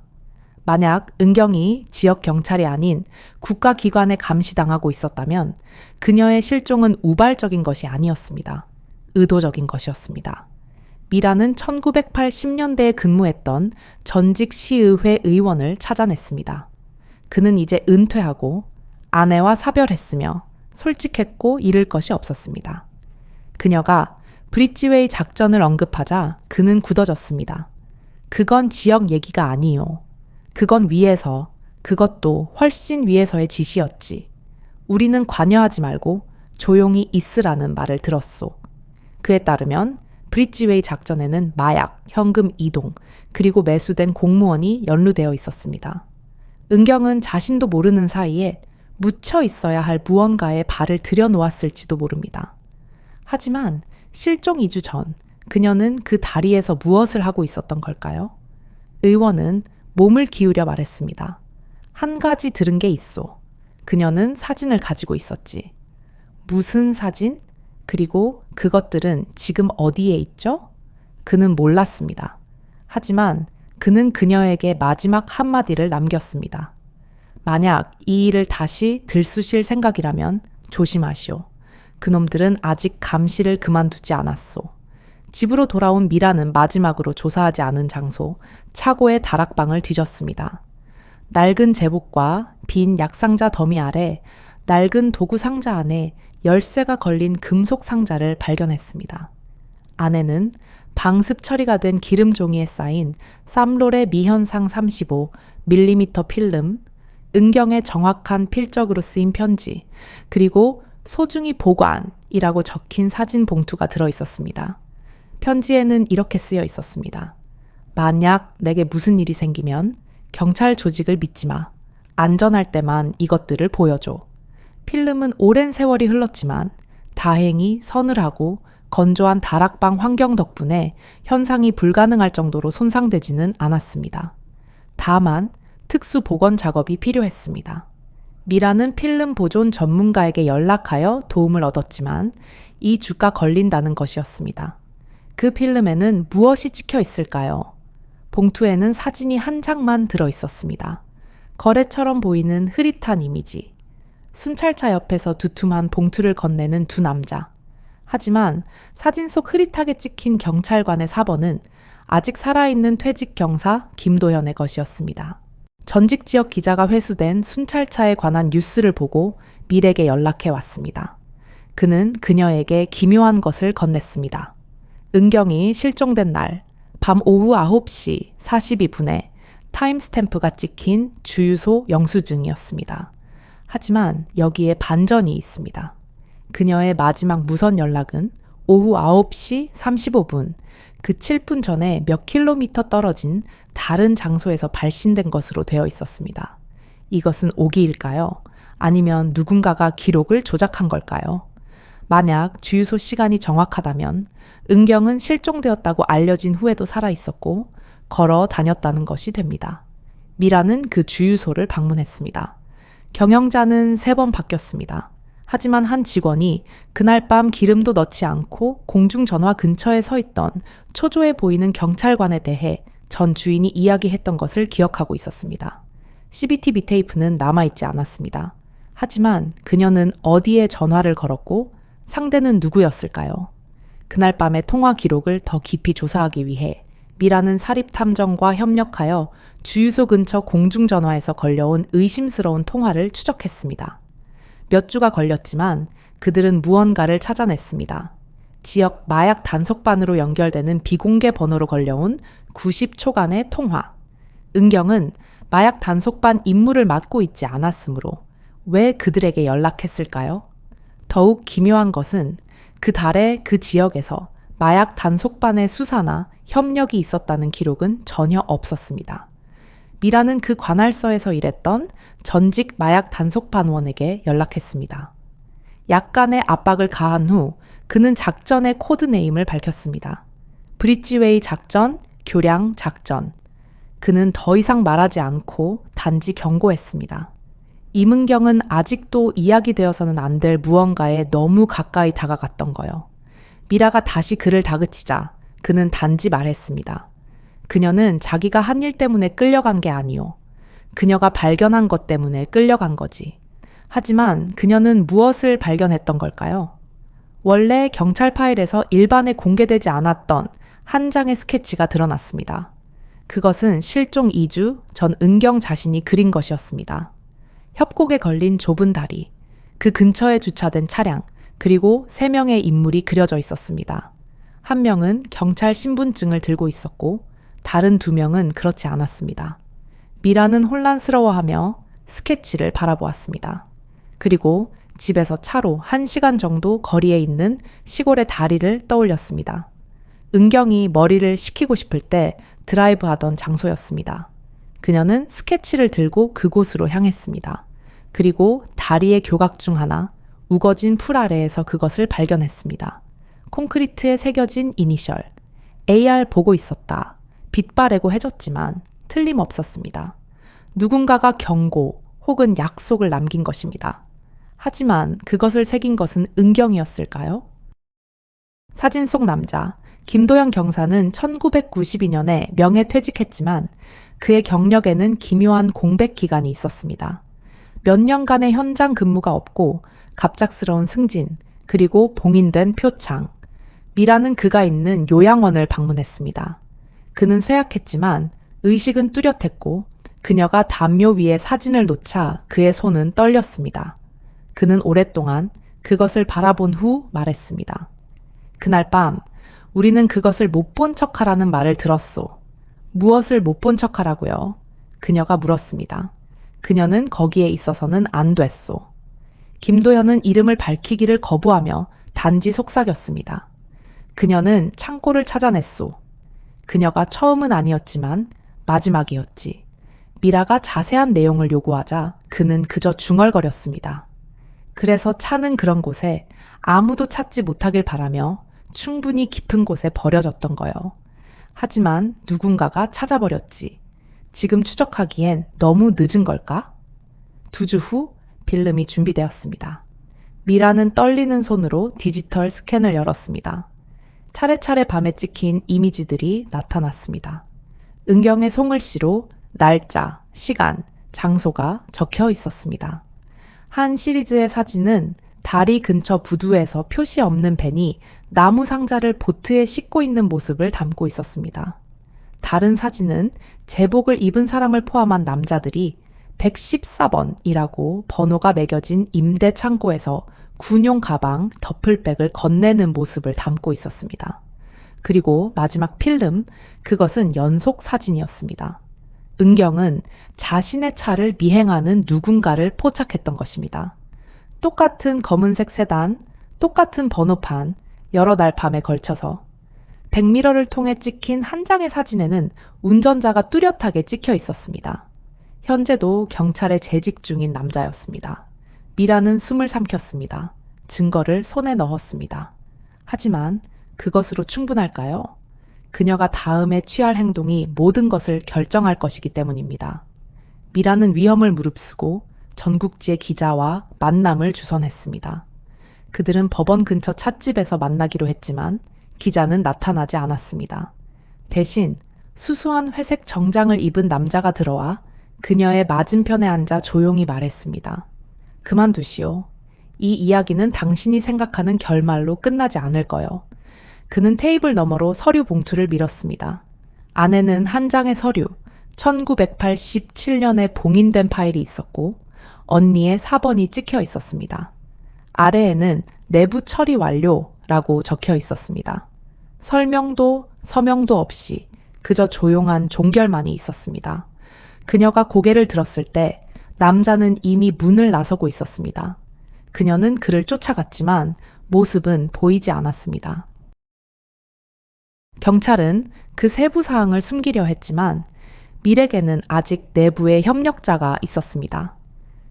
Speaker 1: 만약 은경이 지역 경찰이 아닌 국가기관에 감시당하고 있었다면 그녀의 실종은 우발적인 것이 아니었습니다. 의도적인 것이었습니다. 미라는 1980년대에 근무했던 전직 시의회 의원을 찾아냈습니다. 그는 이제 은퇴하고 아내와 사별했으며 솔직했고 잃을 것이 없었습니다. 그녀가 브릿지웨이 작전을 언급하자 그는 굳어졌습니다. 그건 지역 얘기가 아니요. 그건 위에서, 그것도 훨씬 위에서의 지시였지. 우리는 관여하지 말고 조용히 있으라는 말을 들었소. 그에 따르면 브릿지웨이 작전에는 마약, 현금 이동, 그리고 매수된 공무원이 연루되어 있었습니다. 은경은 자신도 모르는 사이에 묻혀 있어야 할 무언가에 발을 들여놓았을지도 모릅니다. 하지만 실종 2주 전 그녀는 그 다리에서 무엇을 하고 있었던 걸까요? 의원은 몸을 기울여 말했습니다. 한 가지 들은 게 있소. 그녀는 사진을 가지고 있었지. 무슨 사진? 그리고 그것들은 지금 어디에 있죠? 그는 몰랐습니다. 하지만 그는 그녀에게 마지막 한마디를 남겼습니다. 만약 이 일을 다시 들쑤실 생각이라면 조심하시오. 그놈들은 아직 감시를 그만두지 않았소. 집으로 돌아온 미라는 마지막으로 조사하지 않은 장소, 차고의 다락방을 뒤졌습니다. 낡은 제복과 빈 약상자 더미 아래 낡은 도구 상자 안에 열쇠가 걸린 금속 상자를 발견했습니다. 안에는 방습 처리가 된 기름 종이에 쌓인 쌈롤의 미현상 35mm 필름, 은경의 정확한 필적으로 쓰인 편지, 그리고 소중히 보관이라고 적힌 사진 봉투가 들어있었습니다. 편지에는 이렇게 쓰여 있었습니다. 만약 내게 무슨 일이 생기면 경찰 조직을 믿지 마. 안전할 때만 이것들을 보여줘. 필름은 오랜 세월이 흘렀지만 다행히 서늘하고 건조한 다락방 환경 덕분에 현상이 불가능할 정도로 손상되지는 않았습니다. 다만 특수 복원 작업이 필요했습니다. 미라는 필름 보존 전문가에게 연락하여 도움을 얻었지만 이 주가 걸린다는 것이었습니다. 그 필름에는 무엇이 찍혀 있을까요? 봉투에는 사진이 한 장만 들어 있었습니다. 거래처럼 보이는 흐릿한 이미지. 순찰차 옆에서 두툼한 봉투를 건네는 두 남자. 하지만 사진 속 흐릿하게 찍힌 경찰관의 사본은 아직 살아있는 퇴직 경사 김도현의 것이었습니다. 전직 지역 기자가 회수된 순찰차에 관한 뉴스를 보고 밀에게 연락해 왔습니다. 그는 그녀에게 기묘한 것을 건넸습니다. 은경이 실종된 날, 밤 오후 9시 42분에 타임스탬프가 찍힌 주유소 영수증이었습니다. 하지만 여기에 반전이 있습니다. 그녀의 마지막 무선 연락은 오후 9시 35분, 그 7분 전에 몇 킬로미터 떨어진 다른 장소에서 발신된 것으로 되어 있었습니다. 이것은 오기일까요? 아니면 누군가가 기록을 조작한 걸까요? 만약 주유소 시간이 정확하다면 은경은 실종되었다고 알려진 후에도 살아있었고 걸어 다녔다는 것이 됩니다. 미라는 그 주유소를 방문했습니다. 경영자는 3번 바뀌었습니다. 하지만 한 직원이 그날 밤 기름도 넣지 않고 공중전화 근처에 서 있던 초조해 보이는 경찰관에 대해 전 주인이 이야기했던 것을 기억하고 있었습니다. CCTV 테이프는 남아있지 않았습니다. 하지만 그녀는 어디에 전화를 걸었고 상대는 누구였을까요? 그날 밤의 통화 기록을 더 깊이 조사하기 위해 미라는 사립탐정과 협력하여 주유소 근처 공중전화에서 걸려온 의심스러운 통화를 추적했습니다. 몇 주가 걸렸지만 그들은 무언가를 찾아냈습니다. 지역 마약 단속반으로 연결되는 비공개 번호로 걸려온 90초간의 통화. 은경은 마약 단속반 임무를 맡고 있지 않았으므로 왜 그들에게 연락했을까요? 더욱 기묘한 것은 그 달에 그 지역에서 마약 단속반의 수사나 협력이 있었다는 기록은 전혀 없었습니다. 미라는 그 관할서에서 일했던 전직 마약 단속반원에게 연락했습니다. 약간의 압박을 가한 후 그는 작전의 코드네임을 밝혔습니다. 브릿지웨이 작전, 교량 작전. 그는 더 이상 말하지 않고 단지 경고했습니다. 임은경은 아직도 이야기되어서는 안 될 무언가에 너무 가까이 다가갔던 거요. 미라가 다시 그를 다그치자 그는 단지 말했습니다. 그녀는 자기가 한 일 때문에 끌려간 게 아니오. 그녀가 발견한 것 때문에 끌려간 거지. 하지만 그녀는 무엇을 발견했던 걸까요? 원래 경찰 파일에서 일반에 공개되지 않았던 한 장의 스케치가 드러났습니다. 그것은 실종 2주 전 은경 자신이 그린 것이었습니다. 협곡에 걸린 좁은 다리, 그 근처에 주차된 차량, 그리고 3명의 인물이 그려져 있었습니다. 한 명은 경찰 신분증을 들고 있었고 다른 2명은 그렇지 않았습니다. 미라는 혼란스러워하며 스케치를 바라보았습니다. 그리고 집에서 차로 1시간 정도 거리에 있는 시골의 다리를 떠올렸습니다. 은경이 머리를 식히고 싶을 때 드라이브하던 장소였습니다. 그녀는 스케치를 들고 그곳으로 향했습니다. 그리고 다리의 교각 중 하나, 우거진 풀 아래에서 그것을 발견했습니다. 콘크리트에 새겨진 이니셜. AR 보고 있었다. 빛바래고 해졌지만 틀림없었습니다. 누군가가 경고 혹은 약속을 남긴 것입니다. 하지만 그것을 새긴 것은 은경이었을까요? 사진 속 남자, 김도영 경사는 1992년에 명예퇴직했지만 그의 경력에는 기묘한 공백 기간이 있었습니다. 몇 년간의 현장 근무가 없고 갑작스러운 승진, 그리고 봉인된 표창. 미라는 그가 있는 요양원을 방문했습니다. 그는 쇠약했지만 의식은 뚜렷했고 그녀가 담요 위에 사진을 놓자 그의 손은 떨렸습니다. 그는 오랫동안 그것을 바라본 후 말했습니다. 그날 밤 우리는 그것을 못 본 척하라는 말을 들었소. 무엇을 못 본 척하라고요? 그녀가 물었습니다. 그녀는 거기에 있어서는 안 됐소. 김도현은 이름을 밝히기를 거부하며 단지 속삭였습니다. 그녀는 창고를 찾아냈소. 그녀가 처음은 아니었지만 마지막이었지. 미라가 자세한 내용을 요구하자 그는 그저 중얼거렸습니다. 그래서 차는 그런 곳에 아무도 찾지 못하길 바라며 충분히 깊은 곳에 버려졌던 거요. 하지만 누군가가 찾아버렸지. 지금 추적하기엔 너무 늦은 걸까? 2주 후 필름이 준비되었습니다. 미라는 떨리는 손으로 디지털 스캔을 열었습니다. 차례차례 밤에 찍힌 이미지들이 나타났습니다. 은경의 송글씨로 날짜, 시간, 장소가 적혀 있었습니다. 한 시리즈의 사진은 다리 근처 부두에서 표시 없는 벤이 나무 상자를 보트에 싣고 있는 모습을 담고 있었습니다. 다른 사진은 제복을 입은 사람을 포함한 남자들이 114번이라고 번호가 매겨진 임대 창고에서 군용 가방, 더플백을 건네는 모습을 담고 있었습니다. 그리고 마지막 필름, 그것은 연속 사진이었습니다. 은경은 자신의 차를 미행하는 누군가를 포착했던 것입니다. 똑같은 검은색 세단, 똑같은 번호판, 여러 날 밤에 걸쳐서 백미러를 통해 찍힌 한 장의 사진에는 운전자가 뚜렷하게 찍혀 있었습니다. 현재도 경찰에 재직 중인 남자였습니다. 미라는 숨을 삼켰습니다. 증거를 손에 넣었습니다. 하지만 그것으로 충분할까요? 그녀가 다음에 취할 행동이 모든 것을 결정할 것이기 때문입니다. 미라는 위험을 무릅쓰고 전국지의 기자와 만남을 주선했습니다. 그들은 법원 근처 찻집에서 만나기로 했지만 기자는 나타나지 않았습니다. 대신 수수한 회색 정장을 입은 남자가 들어와 그녀의 맞은편에 앉아 조용히 말했습니다. 그만두시오. 이 이야기는 당신이 생각하는 결말로 끝나지 않을 거요. 그는 테이블 너머로 서류 봉투를 밀었습니다. 안에는 한 장의 서류, 1987년에 봉인된 파일이 있었고 언니의 4번이 찍혀 있었습니다. 아래에는 내부 처리 완료라고 적혀 있었습니다. 설명도 서명도 없이 그저 조용한 종결만이 있었습니다. 그녀가 고개를 들었을 때 남자는 이미 문을 나서고 있었습니다. 그녀는 그를 쫓아갔지만 모습은 보이지 않았습니다. 경찰은 그 세부 사항을 숨기려 했지만 밀에게는 아직 내부에 협력자가 있었습니다.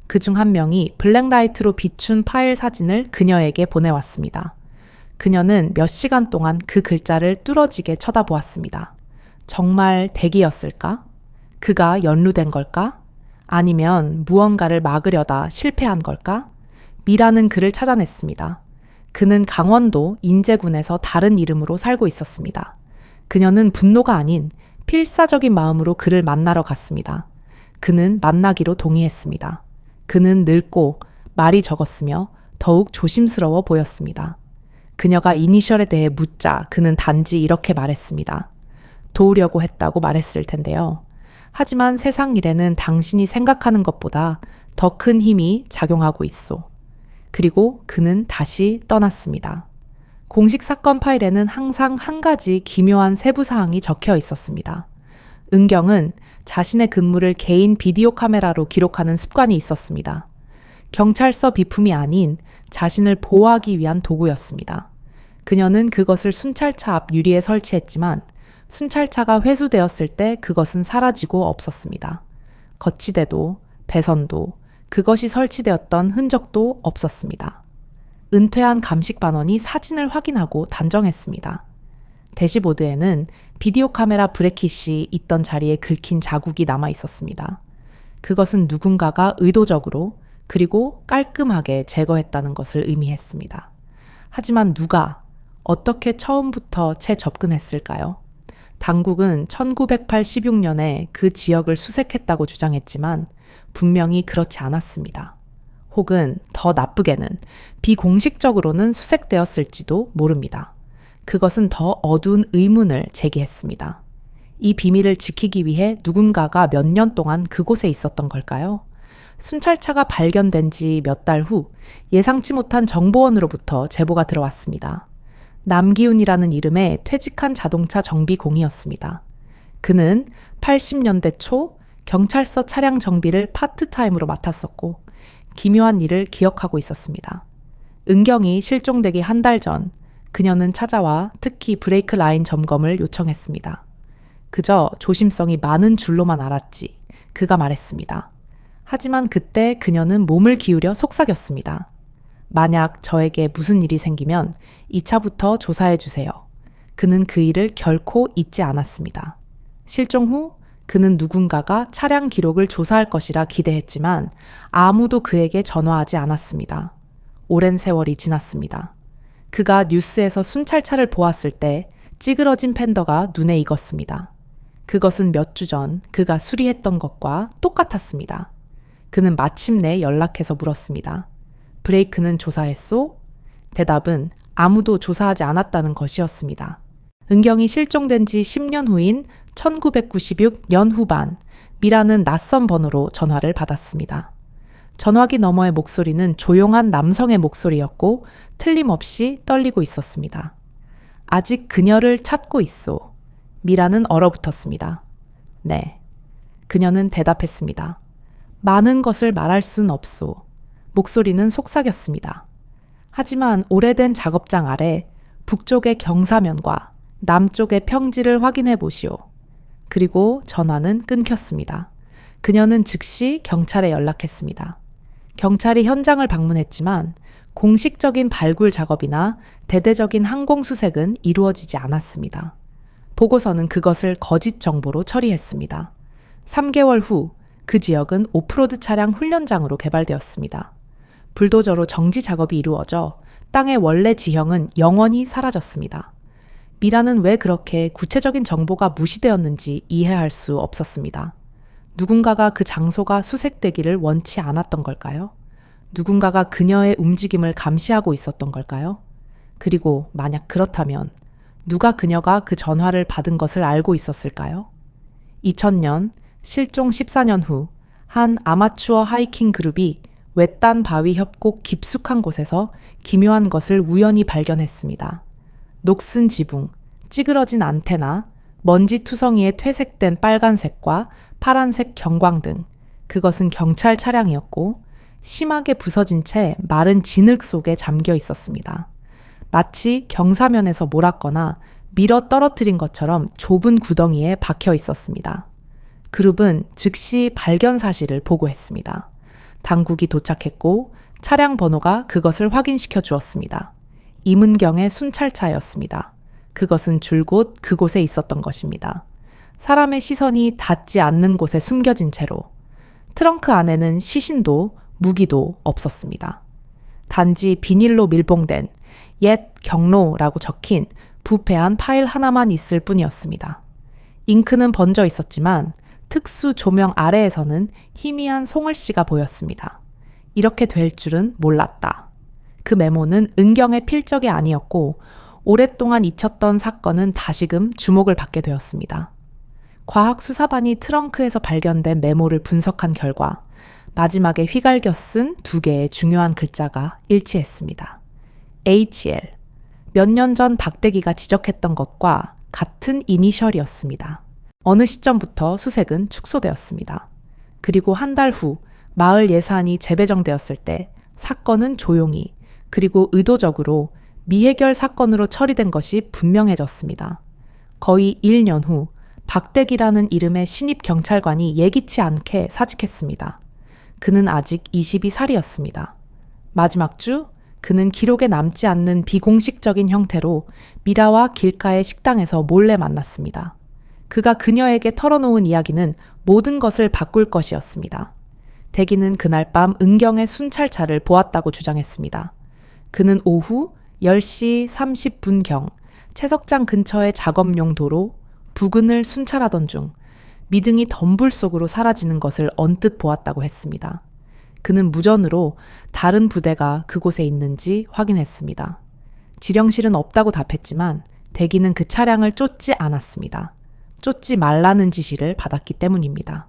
Speaker 1: 그중 한 명이 블랙라이트로 비춘 파일 사진을 그녀에게 보내왔습니다. 그녀는 몇 시간 동안 그 글자를 뚫어지게 쳐다보았습니다. 정말 댁이었을까? 그가 연루된 걸까? 아니면 무언가를 막으려다 실패한 걸까? 미라는 그를 찾아냈습니다. 그는 강원도 인제군에서 다른 이름으로 살고 있었습니다. 그녀는 분노가 아닌 필사적인 마음으로 그를 만나러 갔습니다. 그는 만나기로 동의했습니다. 그는 늙고 말이 적었으며 더욱 조심스러워 보였습니다. 그녀가 이니셜에 대해 묻자 그는 단지 이렇게 말했습니다. 도우려고 했다고 말했을 텐데요. 하지만 세상 일에는 당신이 생각하는 것보다 더 큰 힘이 작용하고 있소. 그리고 그는 다시 떠났습니다. 공식 사건 파일에는 항상 한 가지 기묘한 세부 사항이 적혀 있었습니다. 은경은 자신의 근무를 개인 비디오 카메라로 기록하는 습관이 있었습니다. 경찰서 비품이 아닌 자신을 보호하기 위한 도구였습니다. 그녀는 그것을 순찰차 앞 유리에 설치했지만 순찰차가 회수되었을 때 그것은 사라지고 없었습니다. 거치대도 배선도 그것이 설치되었던 흔적도 없었습니다. 은퇴한 감식반원이 사진을 확인하고 단정했습니다. 대시보드에는 비디오 카메라 브래킷이 있던 자리에 긁힌 자국이 남아 있었습니다. 그것은 누군가가 의도적으로 그리고 깔끔하게 제거했다는 것을 의미했습니다. 하지만 누가 어떻게 처음부터 채 접근했을까요? 당국은 1986년에 그 지역을 수색했다고 주장했지만 분명히 그렇지 않았습니다. 혹은 더 나쁘게는 비공식적으로는 수색되었을지도 모릅니다. 그것은 더 어두운 의문을 제기했습니다. 이 비밀을 지키기 위해 누군가가 몇 년 동안 그곳에 있었던 걸까요? 순찰차가 발견된 지 몇 달 후 예상치 못한 정보원으로부터 제보가 들어왔습니다. 남기훈이라는 이름의 퇴직한 자동차 정비공이었습니다. 그는 80년대 초 경찰서 차량 정비를 파트타임으로 맡았었고 기묘한 일을 기억하고 있었습니다. 은경이 실종되기 한 달 전 그녀는 찾아와 특히 브레이크 라인 점검을 요청했습니다. 그저 조심성이 많은 줄로만 알았지 그가 말했습니다. 하지만 그때 그녀는 몸을 기울여 속삭였습니다. 만약 저에게 무슨 일이 생기면 2차부터 조사해 주세요. 그는 그 일을 결코 잊지 않았습니다. 실종 후 그는 누군가가 차량 기록을 조사할 것이라 기대했지만 아무도 그에게 전화하지 않았습니다. 오랜 세월이 지났습니다. 그가 뉴스에서 순찰차를 보았을 때 찌그러진 팬더가 눈에 익었습니다. 그것은 몇 주 전 그가 수리했던 것과 똑같았습니다. 그는 마침내 연락해서 물었습니다. 브레이크는 조사했소? 대답은 아무도 조사하지 않았다는 것이었습니다. 은경이 실종된 지 10년 후인 1996년 후반, 미라는 낯선 번호로 전화를 받았습니다. 전화기 너머의 목소리는 조용한 남성의 목소리였고 틀림없이 떨리고 있었습니다. 아직 그녀를 찾고 있소. 미라는 얼어붙었습니다. 네. 그녀는 대답했습니다. 많은 것을 말할 순 없소. 목소리는 속삭였습니다. 하지만 오래된 작업장 아래 북쪽의 경사면과 남쪽의 평지를 확인해 보시오. 그리고 전화는 끊겼습니다. 그녀는 즉시 경찰에 연락했습니다. 경찰이 현장을 방문했지만 공식적인 발굴 작업이나 대대적인 항공수색은 이루어지지 않았습니다. 보고서는 그것을 거짓 정보로 처리했습니다. 3개월 후 그 지역은 오프로드 차량 훈련장으로 개발되었습니다. 불도저로 정지 작업이 이루어져 땅의 원래 지형은 영원히 사라졌습니다. 미라는 왜 그렇게 구체적인 정보가 무시되었는지 이해할 수 없었습니다. 누군가가 그 장소가 수색되기를 원치 않았던 걸까요? 누군가가 그녀의 움직임을 감시하고 있었던 걸까요? 그리고 만약 그렇다면 누가 그녀가 그 전화를 받은 것을 알고 있었을까요? 2000년 실종 14년 후 한 아마추어 하이킹 그룹이 외딴 바위 협곡 깊숙한 곳에서 기묘한 것을 우연히 발견했습니다. 녹슨 지붕, 찌그러진 안테나, 먼지 투성이에 퇴색된 빨간색과 파란색 경광등, 그것은 경찰 차량이었고 심하게 부서진 채 마른 진흙 속에 잠겨 있었습니다. 마치 경사면에서 몰았거나 밀어 떨어뜨린 것처럼 좁은 구덩이에 박혀 있었습니다. 그룹은 즉시 발견 사실을 보고했습니다. 당국이 도착했고 차량 번호가 그것을 확인시켜 주었습니다. 임은경의 순찰차였습니다. 그것은 줄곧 그곳에 있었던 것입니다. 사람의 시선이 닿지 않는 곳에 숨겨진 채로 트렁크 안에는 시신도 무기도 없었습니다. 단지 비닐로 밀봉된 옛 경로라고 적힌 부패한 파일 하나만 있을 뿐이었습니다. 잉크는 번져 있었지만 특수 조명 아래에서는 희미한 송글씨가 보였습니다. 이렇게 될 줄은 몰랐다. 그 메모는 은경의 필적이 아니었고 오랫동안 잊혔던 사건은 다시금 주목을 받게 되었습니다. 과학수사반이 트렁크에서 발견된 메모를 분석한 결과 마지막에 휘갈겨 쓴 두 개의 중요한 글자가 일치했습니다. HL. 몇 년 전 박대기가 지적했던 것과 같은 이니셜이었습니다. 어느 시점부터 수색은 축소되었습니다. 그리고 한 달 후 마을 예산이 재배정되었을 때 사건은 조용히 그리고 의도적으로 미해결 사건으로 처리된 것이 분명해졌습니다. 거의 1년 후 박대기라는 이름의 신입 경찰관이 예기치 않게 사직했습니다. 그는 아직 22살이었습니다. 마지막 주 그는 기록에 남지 않는 비공식적인 형태로 미라와 길가의 식당에서 몰래 만났습니다. 그가 그녀에게 털어놓은 이야기는 모든 것을 바꿀 것이었습니다. 대기는 그날 밤 은경의 순찰차를 보았다고 주장했습니다. 그는 오후 10시 30분경 채석장 근처의 작업용 도로 부근을 순찰하던 중 미등이 덤불 속으로 사라지는 것을 언뜻 보았다고 했습니다. 그는 무전으로 다른 부대가 그곳에 있는지 확인했습니다. 지령실은 없다고 답했지만 대기는 그 차량을 쫓지 않았습니다. 쫓지 말라는 지시를 받았기 때문입니다.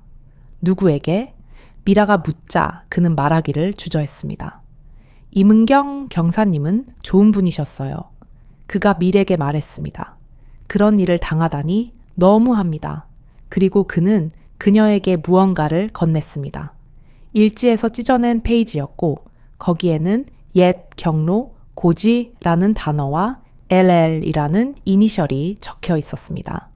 Speaker 1: 누구에게? 미라가 묻자 그는 말하기를 주저했습니다. 임은경 경사님은 좋은 분이셨어요. 그가 밀에게 말했습니다. 그런 일을 당하다니 너무합니다. 그리고 그는 그녀에게 무언가를 건넸습니다. 일지에서 찢어낸 페이지였고 거기에는 옛, 경로, 고지라는 단어와 LL이라는 이니셜이 적혀 있었습니다.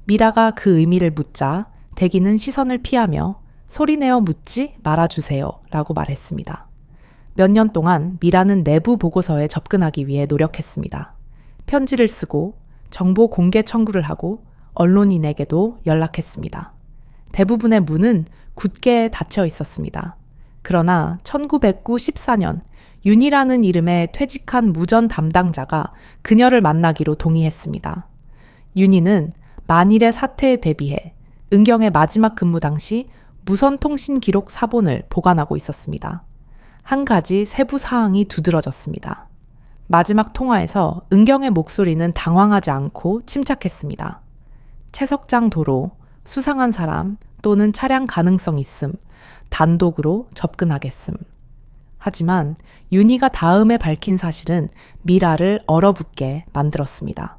Speaker 1: 미라가 그 의미를 묻자 대기는 시선을 피하며 소리내어 묻지 말아주세요 라고 말했습니다. 몇 년 동안 미라는 내부 보고서에 접근하기 위해 노력했습니다. 편지를 쓰고 정보 공개 청구를 하고 언론인에게도 연락했습니다. 대부분의 문은 굳게 닫혀 있었습니다. 그러나 1994년 윤이라는 이름의 퇴직한 무전 담당자가 그녀를 만나기로 동의했습니다. 윤이는 만일의 사태에 대비해 은경의 마지막 근무 당시 무선통신 기록 사본을 보관하고 있었습니다. 한 가지 세부 사항이 두드러졌습니다. 마지막 통화에서 은경의 목소리는 당황하지 않고 침착했습니다. 채석장 도로, 수상한 사람 또는 차량 가능성 있음, 단독으로 접근하겠음. 하지만 윤희가 다음에 밝힌 사실은 미라를 얼어붙게 만들었습니다.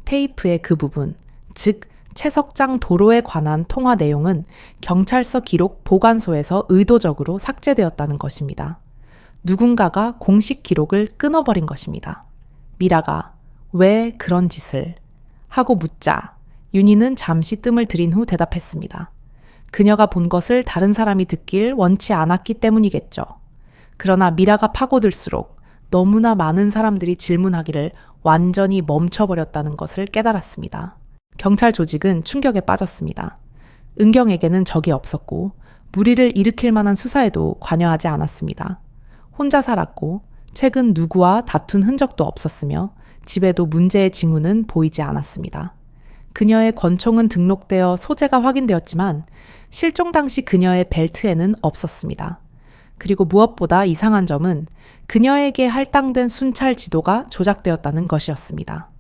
Speaker 1: 테이프의 그 부분, 즉 채석장 도로에 관한 통화 내용은 경찰서 기록 보관소에서 의도적으로 삭제되었다는 것입니다. 누군가가 공식 기록을 끊어버린 것입니다. 미라가 왜 그런 짓을 하고 묻자 윤희는 잠시 뜸을 들인 후 대답했습니다. 그녀가 본 것을 다른 사람이 듣길 원치 않았기 때문이겠죠. 그러나 미라가 파고들수록 너무나 많은 사람들이 질문하기를 완전히 멈춰버렸다는 것을 깨달았습니다. 경찰 조직은 충격에 빠졌습니다. 은경에게는 적이 없었고 무리를 일으킬 만한 수사에도 관여하지 않았습니다. 혼자 살았고 최근 누구와 다툰 흔적도 없었으며 집에도 문제의 징후는 보이지 않았습니다. 그녀의 권총은 등록되어 소재가 확인되었지만 실종 당시 그녀의 벨트에는 없었습니다. 그리고 무엇보다 이상한 점은 그녀에게 할당된 순찰 지도가 조작되었다는 것이었습니다.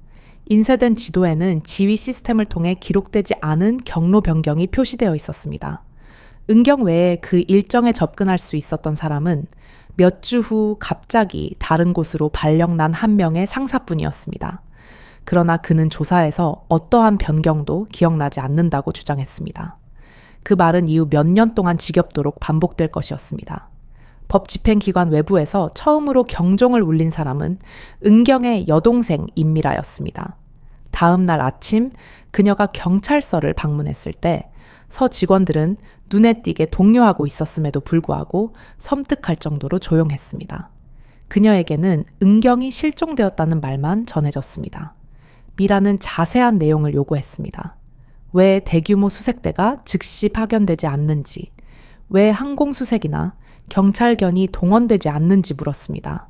Speaker 1: 인쇄된 지도에는 지휘 시스템을 통해 기록되지 않은 경로 변경이 표시되어 있었습니다. 은경 외에 그 일정에 접근할 수 있었던 사람은 몇 주 후 갑자기 다른 곳으로 발령난 한 명의 상사뿐이었습니다. 그러나 그는 조사에서 어떠한 변경도 기억나지 않는다고 주장했습니다. 그 말은 이후 몇 년 동안 지겹도록 반복될 것이었습니다. 법 집행기관 외부에서 처음으로 경종을 울린 사람은 은경의 여동생 임미라였습니다. 다음 날 아침 그녀가 경찰서를 방문했을 때 서 직원들은 눈에 띄게 동요하고 있었음에도 불구하고 섬뜩할 정도로 조용했습니다. 그녀에게는 은경이 실종되었다는 말만 전해졌습니다. 미라는 자세한 내용을 요구했습니다. 왜 대규모 수색대가 즉시 파견되지 않는지, 왜 항공수색이나 경찰견이 동원되지 않는지 물었습니다.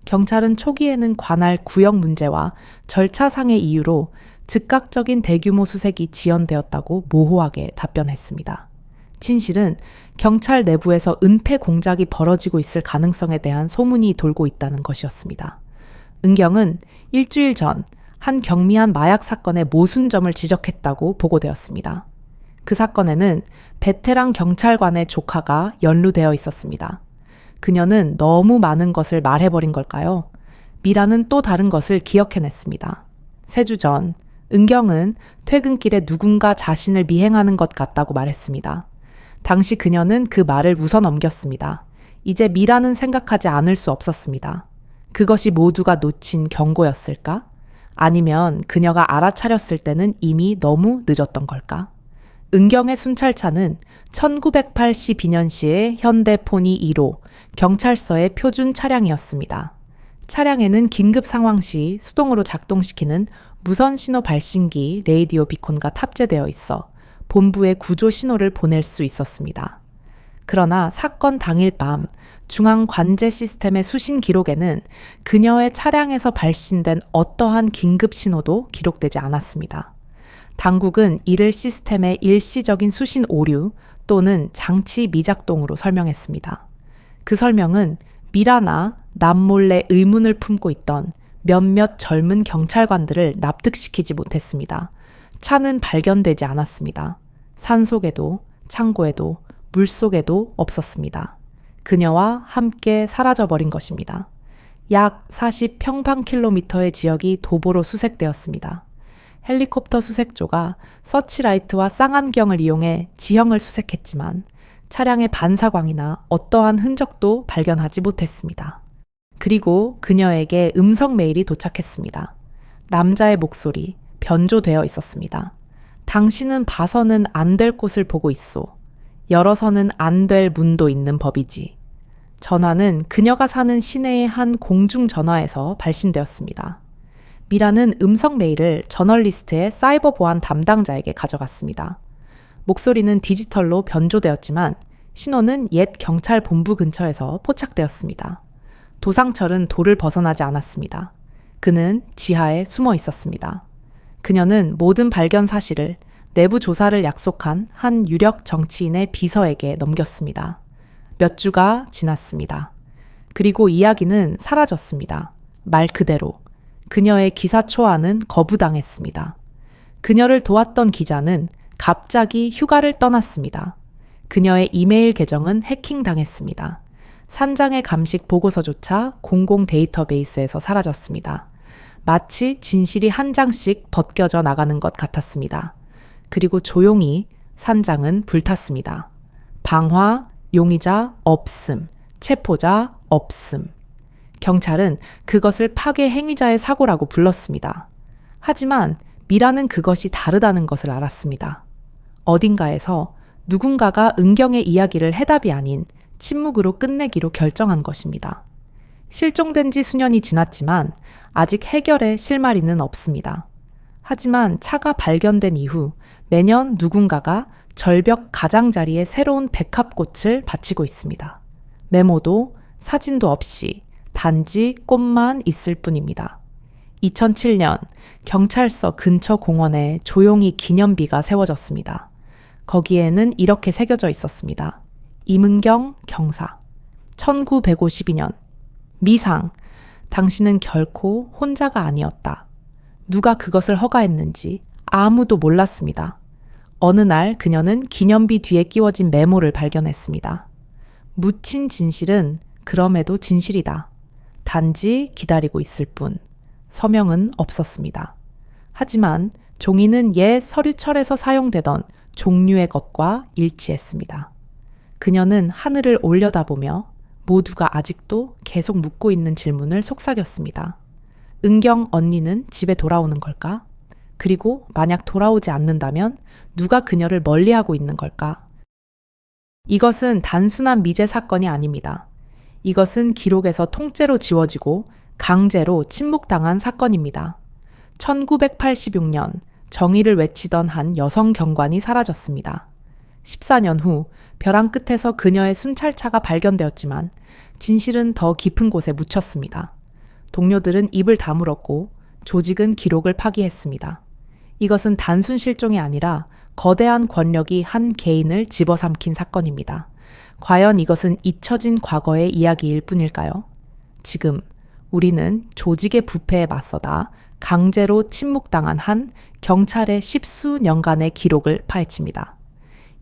Speaker 1: 경찰은 초기에는 관할 구역 문제와 절차상의 이유로 즉각적인 대규모 수색이 지연되었다고 모호하게 답변했습니다. 진실은 경찰 내부에서 은폐 공작이 벌어지고 있을 가능성에 대한 소문이 돌고 있다는 것이었습니다. 은경은 일주일 전 한 경미한 마약 사건의 모순점을 지적했다고 보고되었습니다. 그 사건에는 베테랑 경찰관의 조카가 연루되어 있었습니다. 그녀는 너무 많은 것을 말해버린 걸까요? 미라는 또 다른 것을 기억해냈습니다. 3주 전, 은경은 퇴근길에 누군가 자신을 미행하는 것 같다고 말했습니다. 당시 그녀는 그 말을 웃어넘겼습니다. 이제 미라는 생각하지 않을 수 없었습니다. 그것이 모두가 놓친 경고였을까? 아니면 그녀가 알아차렸을 때는 이미 너무 늦었던 걸까? 은경의 순찰차는 1982년시의 현대 포니 1호 경찰서의 표준 차량이었습니다. 차량에는 긴급 상황 시 수동으로 작동시키는 무선 신호 발신기 레이디오 비콘과 탑재되어 있어 본부에 구조 신호를 보낼 수 있었습니다. 그러나 사건 당일 밤 중앙 관제 시스템의 수신 기록에는 그녀의 차량에서 발신된 어떠한 긴급 신호도 기록되지 않았습니다. 당국은 이를 시스템의 일시적인 수신 오류 또는 장치 미작동으로 설명했습니다. 그 설명은 미라나 남몰래 의문을 품고 있던 몇몇 젊은 경찰관들을 납득시키지 못했습니다. 차는 발견되지 않았습니다. 산속에도 창고에도 물속에도 없었습니다. 그녀와 함께 사라져버린 것입니다. 약 40평방킬로미터의 지역이 도보로 수색되었습니다. 헬리콥터 수색조가 서치라이트와 쌍안경을 이용해 지형을 수색했지만 차량의 반사광이나 어떠한 흔적도 발견하지 못했습니다. 그리고 그녀에게 음성 메일이 도착했습니다. 남자의 목소리, 변조되어 있었습니다. 당신은 봐서는 안 될 곳을 보고 있소. 열어서는 안 될 문도 있는 법이지. 전화는 그녀가 사는 시내의 한 공중전화에서 발신되었습니다. 미라는 음성 메일을 저널리스트의 사이버 보안 담당자에게 가져갔습니다. 목소리는 디지털로 변조되었지만 신호는 옛 경찰 본부 근처에서 포착되었습니다. 도상철은 돌을 벗어나지 않았습니다. 그는 지하에 숨어 있었습니다. 그녀는 모든 발견 사실을 내부 조사를 약속한 한 유력 정치인의 비서에게 넘겼습니다. 몇 주가 지났습니다. 그리고 이야기는 사라졌습니다. 말 그대로 그녀의 기사초안은 거부당했습니다. 그녀를 도왔던 기자는 갑자기 휴가를 떠났습니다. 그녀의 이메일 계정은 해킹당했습니다. 산장의 감식 보고서조차 공공 데이터베이스에서 사라졌습니다. 마치 진실이 한 장씩 벗겨져 나가는 것 같았습니다. 그리고 조용히 산장은 불탔습니다. 방화, 용의자 없음, 체포자 없음. 경찰은 그것을 파괴 행위자의 사고라고 불렀습니다. 하지만 미라는 그것이 다르다는 것을 알았습니다. 어딘가에서 누군가가 은경의 이야기를 해답이 아닌 침묵으로 끝내기로 결정한 것입니다. 실종된 지 수년이 지났지만 아직 해결의 실마리는 없습니다. 하지만 차가 발견된 이후 매년 누군가가 절벽 가장자리에 새로운 백합꽃을 바치고 있습니다. 메모도 사진도 없이 단지 꽃만 있을 뿐입니다. 2007년 경찰서 근처 공원에 조용히 기념비가 세워졌습니다. 거기에는 이렇게 새겨져 있었습니다. 임은경 경사 1952년 미상 당신은 결코 혼자가 아니었다. 누가 그것을 허가했는지 아무도 몰랐습니다. 어느 날 그녀는 기념비 뒤에 끼워진 메모를 발견했습니다. 묻힌 진실은 그럼에도 진실이다. 단지 기다리고 있을 뿐. 서명은 없었습니다. 하지만 종이는 옛 서류철에서 사용되던 종류의 것과 일치했습니다. 그녀는 하늘을 올려다보며 모두가 아직도 계속 묻고 있는 질문을 속삭였습니다. 은경 언니는 집에 돌아오는 걸까? 그리고 만약 돌아오지 않는다면 누가 그녀를 멀리하고 있는 걸까? 이것은 단순한 미제 사건이 아닙니다. 이것은 기록에서 통째로 지워지고 강제로 침묵당한 사건입니다. 1986년 정의를 외치던 한 여성 경관이 사라졌습니다. 14년 후 벼랑 끝에서 그녀의 순찰차가 발견되었지만 진실은 더 깊은 곳에 묻혔습니다. 동료들은 입을 다물었고 조직은 기록을 파기했습니다. 이것은 단순 실종이 아니라 거대한 권력이 한 개인을 집어삼킨 사건입니다. 과연 이것은 잊혀진 과거의 이야기일 뿐일까요? 지금 우리는 조직의 부패에 맞서다 강제로 침묵당한 한 경찰의 10수년간의 기록을 파헤칩니다.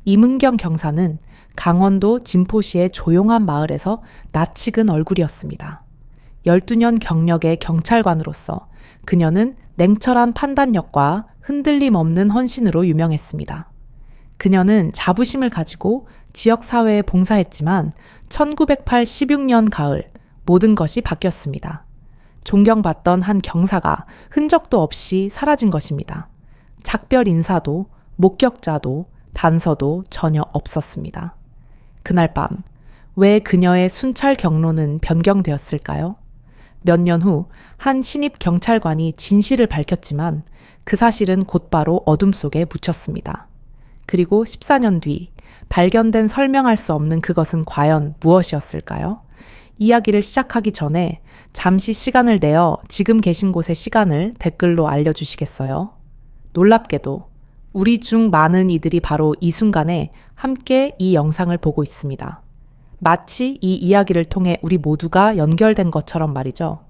Speaker 1: 이문경 경사는 강원도 진포시의 조용한 마을에서 낯익은 얼굴이었습니다. 12년 경력의 경찰관으로서 그녀는 냉철한 판단력과 흔들림 없는 헌신으로 유명했습니다. 그녀는 자부심을 가지고 지역사회에 봉사했지만 1986년 가을 모든 것이 바뀌었습니다. 존경받던 한 경사가 흔적도 없이 사라진 것입니다. 작별 인사도 목격자도 단서도 전혀 없었습니다. 그날 밤, 왜 그녀의 순찰 경로는 변경되었을까요? 몇 년 후 한 신입 경찰관이 진실을 밝혔지만 그 사실은 곧바로 어둠 속에 묻혔습니다. 그리고 14년 뒤 발견된 설명할 수 없는 그것은 과연 무엇이었을까요? 이야기를 시작하기 전에 잠시 시간을 내어 지금 계신 곳의 시간을 댓글로 알려주시겠어요? 놀랍게도 우리 중 많은 이들이 바로 이 순간에 함께 이 영상을 보고 있습니다. 마치 이 이야기를 통해 우리 모두가 연결된 것처럼 말이죠.